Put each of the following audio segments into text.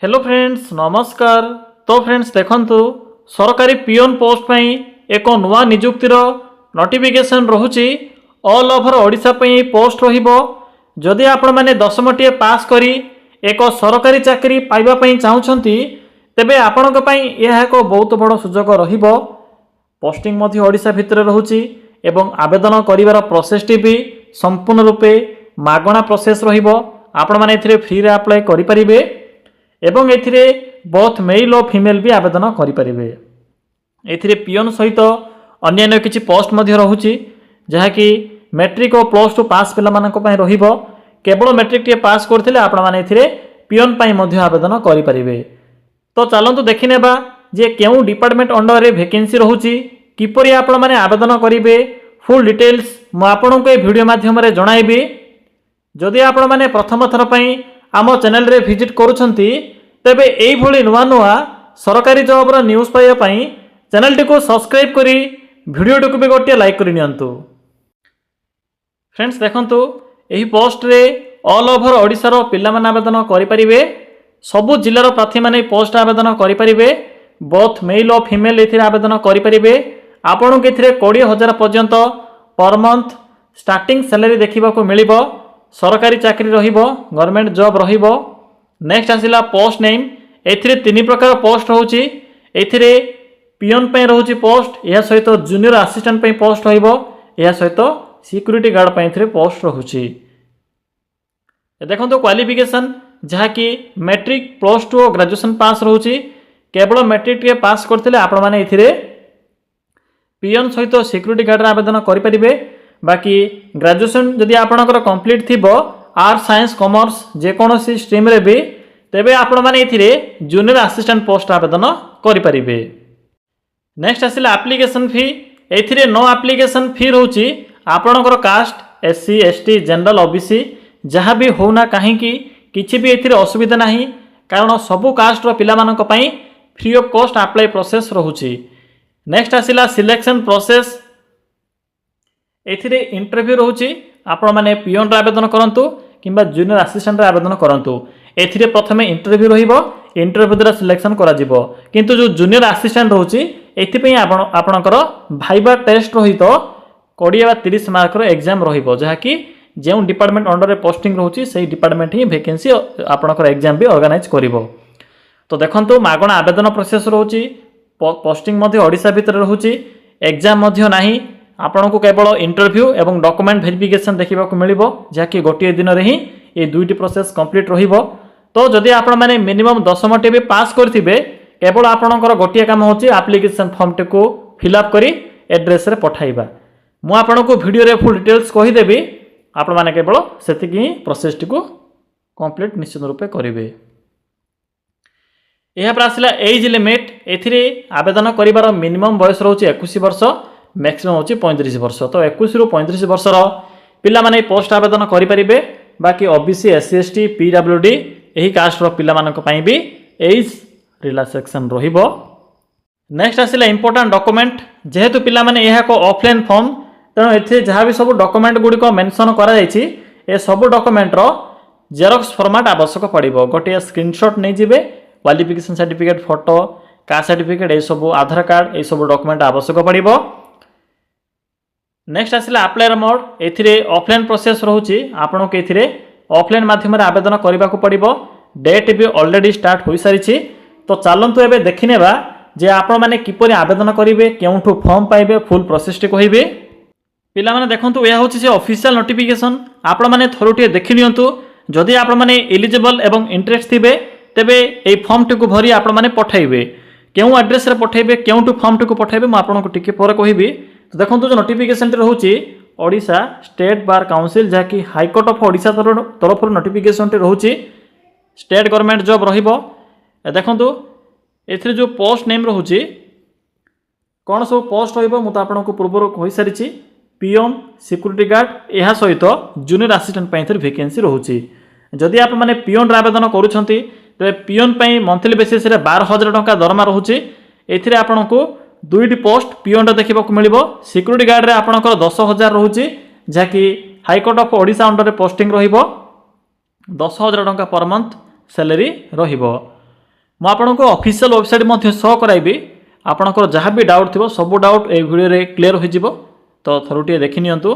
Hello friends नमस्कार। तो friends देखंतु सरकारी पियोन पोस्ट पई एक नुआ नियुक्तिर नोटिफिकेशन रहुची ऑल ओवर ओडिशा पई पोस्ट रहिबो। जदि आपण माने 10मटी पास करी एक सरकारी चाकरी पाइबा पई चाहुछंती तेबे आपणक पई यह एक बहुत बड़ सुजोग रहिबो। पोस्टिंग मध्य ओडिशा भितर रहुची एवं आवेदन करिवार प्रोसेसटी भी संपूर्ण रूपे मागणा प्रोसेस रहिबो। आपण माने एथिरे फ्री रे अप्लाई करि परिबे एवं एथिरे बोथ मेल और फीमेल भी आवेदन करें। एथिरे पियोन सहित अन्य किछि पोस्ट मध्य रहुची जहाँकि मैट्रिक और +2 पास पिला मानक पय रहिबो। केवल मैट्रिक टे पास करथिले आपण माने एथिरे पियोन पय मध्य आवेदन करें। तो चलंतु देखि नेबा जे केउ डिपार्टमेंट अंडर रे वैकेंसी रहुची किपरि आपण माने आवेदन करिवे। फुल डिटेल्स मु आपनक ए वीडियो माध्यम रे जणाइबी। जदि आपण माने प्रथम थर पय आम चैनल रे विजिट करूछंती तेबे एई भली नुआ नुआ सरकारी जॉब रो न्यूज़ पाइबा पई चैनल टी को सब्सक्राइब करी वीडियो टी को भी गोटे लाइक करि नियंतु। फ्रेंड्स देखंतु एही पोस्ट रे ऑल ओवर ओडिसा रो पिल्ला माने आवेदन करि परिबे। सबु जिल्ला रो प्रार्थी माने पोस्ट आवेदन करि परिबे। बोथ मेल और फीमेल एथिरे आवेदन करि परिबे। आपन के एथिरे 20,000 पर्यंत पर मंथ स्टार्टिंग सैलरी देखिबा को मिलिबो। सरकारी चाकरी रहिबो, गवर्नमेंट जॉब रहिबो। नेक्स्ट आसिला पोस्ट नेम। एथिरे 3 प्रकार पोस्ट रहउची। एथिरे पियोन पे रहउची पोस्ट, या सहित जूनियर असिस्टेंट पे पोस्ट रहिबो, या सहित सिक्यूरिटी गार्ड पे एथिरे पोस्ट रहउची। देखंतु क्वालिफिकेशन जहा कि मैट्रिक +2 और ग्रेजुएशन पास रहउची। केवल मैट्रिक टे पास करथिले आपण माने एथिरे पियोन सहित सिक्यूरिटी गार्ड रे आवेदन करि परिबे। बाकी ग्रेजुएशन जदि आपणकर कंप्लीट थिबो आर्ट्स साइंस कॉमर्स जे कोनोसी स्ट्रीम रे भी तेबे आपण माने एथिरे जूनियर असिस्टेंट पोस्ट आवेदन करि परिबे। नेक्स्ट आसिला एप्लीकेशन फी। एथिरे नो एप्लीकेशन फी रहउची। आपणकर caste SC ST general OBC जहाँ भी होना कहीं किछि भी एथिरे असुविधा नहीं, कारण सबु कास्ट रो पिला मानक पई free of cost apply process रहउची। नेक्स्ट आसिला सिलेक्शन प्रोसेस। एथिरे इंटरव्यू रहउची। आपण माने पियोन रे आवेदन करंतु किंबा जूनियर असिस्टेंट रे आवेदन करंतु। एथिरे प्रथमे इंटरव्यू रहिबो। इंटरव्यू द्वारा सिलेक्शन करा जिवो। किंतु जो जूनियर असिस्टेंट रहउची एथि पई आपणकर भाइबा टेस्ट रहित 20 वा 30 मार्क रो एग्जाम रहिबो, जहा कि जेउ डिपार्टमेंट अंडर रे पोस्टिंग रहउची सेही डिपार्टमेंट ही वैकेंसी आपणकर एग्जाम भी ऑर्गेनाइज करिवो। तो देखंतु मागणा आवेदन प्रोसेस रहउची। पोस्टिंग मध्ये ओडिसा भीतर रहउची। एग्जाम मध्ये नाही। आपन को केवल इंटरव्यू एवं डॉक्यूमेंट वेरिफिकेशन देखा मिलिबो, जहाँकि गोटे दिन रे ही ये दुईटी प्रोसेस कंप्लीट रहिबो। तो जदि आपण माने मिनिमम 10मटी भी पास करथिबे केवल आपणकर गोटे काम होची एप्लीकेशन फॉर्म टी को फिलअप करी एड्रेस रे पठाइबा। मु आपण को वीडियो रे फुल डिटेल्स कहि देबी। आपण माने केवल सेतिकी ही प्रोसेस टी को कंप्लीट निश्चित रूपे करिवे। एहा पर आसिला एज लिमिट। एथिरे आवेदन करिवार मिनिमम बयस रहउची 21 वर्ष, मैक्सिमम होची 35 वर्ष। तो 21 रु 35 वर्षर पिला माने पोस्ट आवेदन करि परिबे। बाकी ओबीसी एससी एसटी पीडब्ल्यूडी एही कास्ट रो पिला मानक पई भी एज रिलैक्सेशन रहिबो। नेक्स्ट आसिला इंपोर्टेंट डॉक्यूमेंट। जेहेतु पिला माने एहा को ऑफलाइन फॉर्म, तेणु एथे जहाँ भी सब डॉक्यूमेंट गुडी को मेंशन करा जायछि ए सब डॉक्यूमेंट रो जेरॉक्स फॉर्मेट आवश्यक पड़िबो। गोटे स्क्रीनशॉट नै जिवे, qualification certificate, photo, caste certificate ए सब, आधार कार्ड ए सब डॉक्यूमेंट आवश्यक पड़िबो। नेक्स्ट आसिला अप्लाई मोड। एथिरे ऑफलाइन प्रोसेस रहउची। आपण के एथिरे ऑफलाइन माध्यम रे आवेदन करबा को पड़िबो। डेट भी ऑलरेडी स्टार्ट होई सारिछि। तो चलंतु एबे देखिनेबा जे आपण माने किपरि आवेदन करिवे, केउठु फॉर्म पाइबे, फुल प्रोसेस टी कहिबे। पिला माने देखंतु एहा होछि से ऑफिशियल नोटिफिकेशन। आपण माने थरोटिए देखि नियंतु। जदि आपण माने एलिजिबल एवं इंटरेस्ट थिबे तेबे एई फॉर्म टी को भरी आपण माने पठाइबे। केउ एड्रेस रे पठाइबे, केउठु फॉर्म टी को पठाइबे मु आपण को टिके पर कहिबी। तो देखो जो नोटिफिकेशन रहउची ओडिशा स्टेट बार काउंसिल, जहाँ कि हाईकोर्ट ऑफ ओडिशा तरफ नोटिफिकेशन रहउची। स्टेट गवर्नमेंट जॉब रहिबो। देखंतु एथिरे जो पोस्ट नेम रहउची कोन सब पोस्ट रहिबो मु त आपन को पूर्व होई सारिछि। पियोन, सिक्यूरिटी गार्ड एहा सहित जूनियर असिस्टेंट पई थर वैकेंसी रहउची। जदि आप माने पियोन रे आवेदन करूछंती त पियोन पई मंथली बेसिस रे 12,000 टंका दरमा रहउची। एथिरे आपन को दुईटी पोस्ट पियोन देखा मिलिबो। सिक्यूरिटी गार्ड रे आपणकर 10,000 रहउची, जहाँ कि हाईकोर्ट ऑफ ओडिशा अंडर रे पोस्टिंग रहिबो। 10,000 टंका पर मंथ सैलरी रहिबो। ମୁଁ ଆପଣଙ୍କୁ ଅଫିସିଆଲ ୱେବସାଇଟ୍ ମଧ୍ୟ ସହ କରାଇବି। ଆପଣଙ୍କର ଯାହା ବି डाउट थिबो सब डाउट ए वीडियो रे क्लियर हो जिवो। तो थरुटिए देखि नियंतु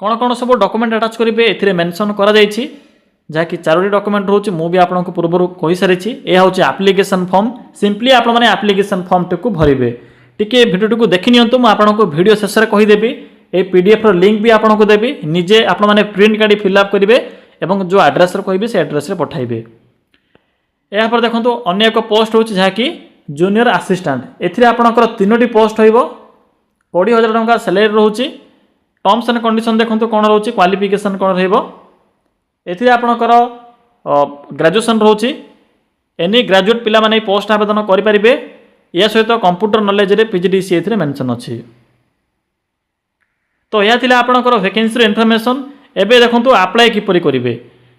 कौन कौन सब डॉक्यूमेंट अटैच करेंगे एथिरे मेंशन करा जायछि जहाँकि चारोटी डॉक्यूमेंट रोचे मु भी आपको पूर्व कही सारी यह हूँ एप्लिकेशन फॉर्म। सिंपली आप एप्लिकेशन फॉर्म टी भरवे टिके भिडियो को देखि नियंतु मु आपको वीडियो शेष में कहीदेवी ये पीडीएफ रो लिंक भी आपको देवी निजे आप प्रिंट काढ़ी फिलअप करेंगे और जो एड्रेस कहि से एड्रेस पठाइबे। यापर देखो अन्य एक पोस्ट हो जहाँकि जूनियर असिस्टेंट एथिरे आपणकर 3टी पोस्ट हो 20,000 टंका सैलरी रोचे। टर्म्स एंड कंडीशन देखो कौन रोचे क्वालिफिकेशन कौन रहिबो एथिरे आपणकर ग्रेजुएशन रोचे एनी ग्रेजुएट पिला माने पोस्ट आवेदन करि परिबे। या सहित कंप्यूटर नॉलेज रे पीजीडीसी एथिरे मेंशन अछि। तो यह थिला आपणकर वैकेंसी इन्फॉर्मेशन। एबे देखंतु अप्लाई किपरि करिवे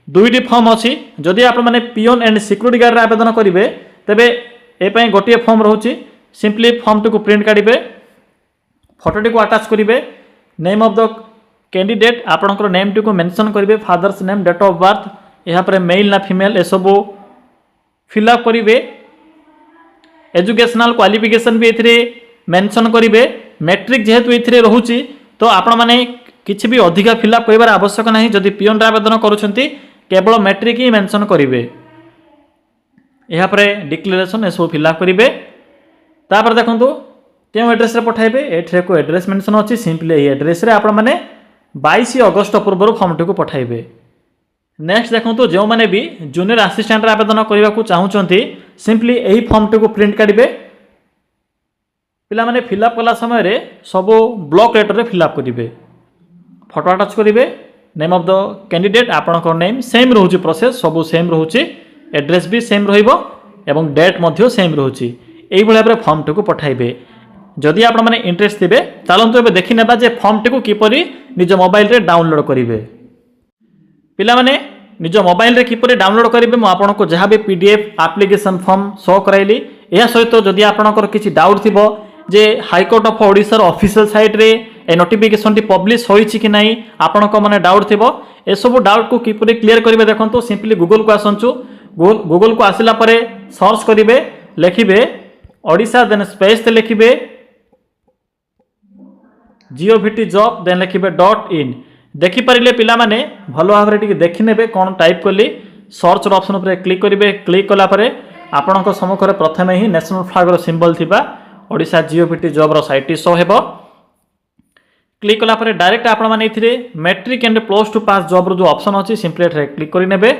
2टी फॉर्म अछि। जदि आप माने पियोन एंड सिक्यूरिटी गार्ड रे आवेदन करिवे तबे ए पई गोटिए फॉर्म रहउछि। सिंपली फॉर्म टी को प्रिंट काढिबे फोटोटी को अटैच करिवे नेम ऑफ द कैंडिडेट आपणकर नेम टी को मेंशन करिवे father's name date of birth यहाँ पर मेल ना फीमेल ए सब फिलअप करिवे। एजुकेशनल क्वालिफिकेशन भी एथिरे मेंशन करिवे। मैट्रिक जेहेतु एथिरे रहउछि तो आपण माने किछि भी अधिका फिलअप करिवार आवश्यक नाही। जदि पियोन रे आवेदन करूछंती केवल मैट्रिक ही मेंशन करिवे। यहाँ पर डिक्लेरेशन ए सब फिलअप करिवे। तापर देखंतु क्यों एड्रेस रे पठाइबे एठरे को एड्रेस मेंशन अछि। सिंपली ए एड्रेस रे आपण माने 22 अगस्त पूर्व फॉर्म टी को पठाइबे। नेक्स्ट देखो जो मैंने भी जूनियर असिस्टेंट आवेदन करने को चाहूँगी सिंपली यही फॉर्म टी को प्रिंट काढ़े पिला माने फिलअप कला समय रे सब ब्लॉक लेटर रे फिलअप करेंगे फोटो अटैच करेंगे नेम ऑफ द कैंडिडेट आपन नेम सेम रोचे प्रोसेस सब सेम रोचे एड्रेस भी सेम रहिबो एवं डेट मध्य सेम रोचे यही भाव में फॉर्म टी को पठाइबे। जदि आप मैंने इंटरेस्ट थे चलते ए देखी नेबा जे फॉर्म टी को किपरि निज मोबाइल रे डाउनलोड करेंगे। पिला माने निज मोबाइल रे किपरि डाउनलोड करेंगे मु आपको जहाँ भी पीडीएफ एप्लिकेशन फॉर्म शो कराइली। यह सहित जदि आपनकर किछि डाउट थिबो जे high court of Odisha official site रे ए नोटिफिकेशन टी पब्लिश होईछि कि नहीं आपनक माने डाउट थिबो ए सब डाउट को किपरि क्लियर करिवे। देखंतु सिंपली गूगल को आसंचु गूगल को आसिला परे सर्च करिवे लिखिबे ओडिशा देन स्पेस ते लिखिबे GOVT जॉब देन लिखिबे .in देखिपारे पिला माने भल भाव में देखी ने कौन टाइप कली सर्च ऑप्शन पर क्लिक करेंगे। क्लिक कलापर आपण सम्मुखें प्रथम ही नेशनल फ्लैग सिंबल थिबा Odisha GOVT job site show हेबो। क्लिक कलापर डायरेक्ट आपण माने मैट्रिक एंड +2 पास जॉब जो ऑप्शन अच्छी सिंपली क्लिक करने।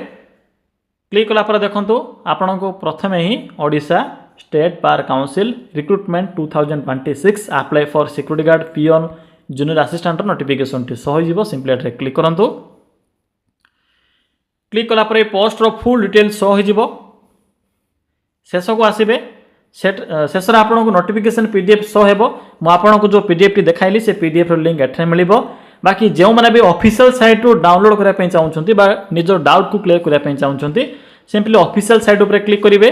क्लिक कलापर देखंतु आपण को प्रथम ही Odisha state bar council recruitment 2026 apply for security guard peon junior assistant notification टी सही जीवो सिंपली क्लिक करंतु। क्लिक कला पर पोस्ट रो फुल डिटेल सो हो जीवो शेष को आसीबे शेष रे आपन को नोटिफिकेशन पीडीएफ सो हेबो। मु आपन को जो पीडीएफ टी देखाइली से पीडीएफ रो लिंक एठे मिलिबो। बाकी जो माने भी ऑफिशियल साइट रो डाउनलोड करा पई चाहउछंती बा निजो डाउट को क्लियर करा पई चाहउछंती सिंपली ऑफिशियल साइट ऊपर क्लिक करिवे।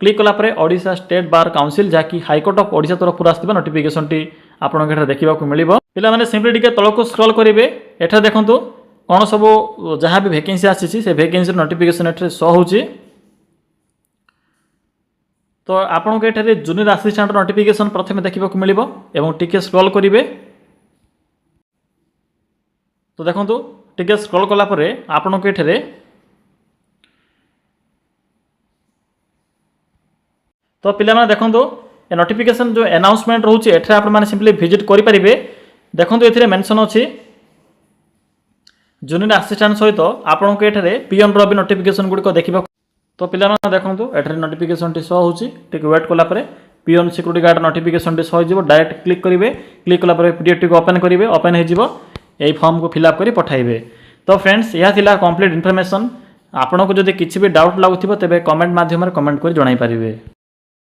क्लिक कला पर ओडिशा स्टेट बार काउंसिल जहाँकि हाईकोर्ट ऑफ ओडिशा तरफ आसथिबा नोटिफिकेशन टी आपन देखा मिलिबो। पिला माने सिंपली टिके तळको स्क्रॉल करिवे एठा देखंतु कोन सब जहाँ भी वैकेंसी आसी से वैकेंसी नोटिफिकेशन एठे शो होची। तो आपन को एठे जूनियर असिस्टेंट नोटिफिकेशन प्रथमे देखा मिलिबो एवं टिके स्क्रॉल करिवे। तो देखंतु टिके स्क्रॉल कला परे आपन को एठे तो पिला माने देखंतु ए नोटिफिकेशन जो अनाउंसमेंट रोचे एठे आपण माने सिंपली विजिट करि परिबे। देखंतु एथिरे मेंशन अछि जूनियर असिस्टेंट सहित आपण को एठे पियन रो भी नोटिफिकेशन गुडी को देखिबा। तो पिला माने देखंतु एठे नोटिफिकेशन टी शो होची टिक वेट कला परे पियन सिक्यूरिटी गार्ड नोटिफिकेशन टी शो हो जिवो। डायरेक्ट क्लिक करिवे क्लिक कला परे पीडीएफ टी को ओपन करिवे ओपन हे जिवो एई फॉर्म को फिल अप करी पठाइबे। तो फ्रेंड्स यह थिला कंप्लीट इन्फॉर्मेशन। आपण को जदि किछि भी डाउट लागुथिबो तबे कमेंट माध्यम रे कमेंट करि जणाई परिबे।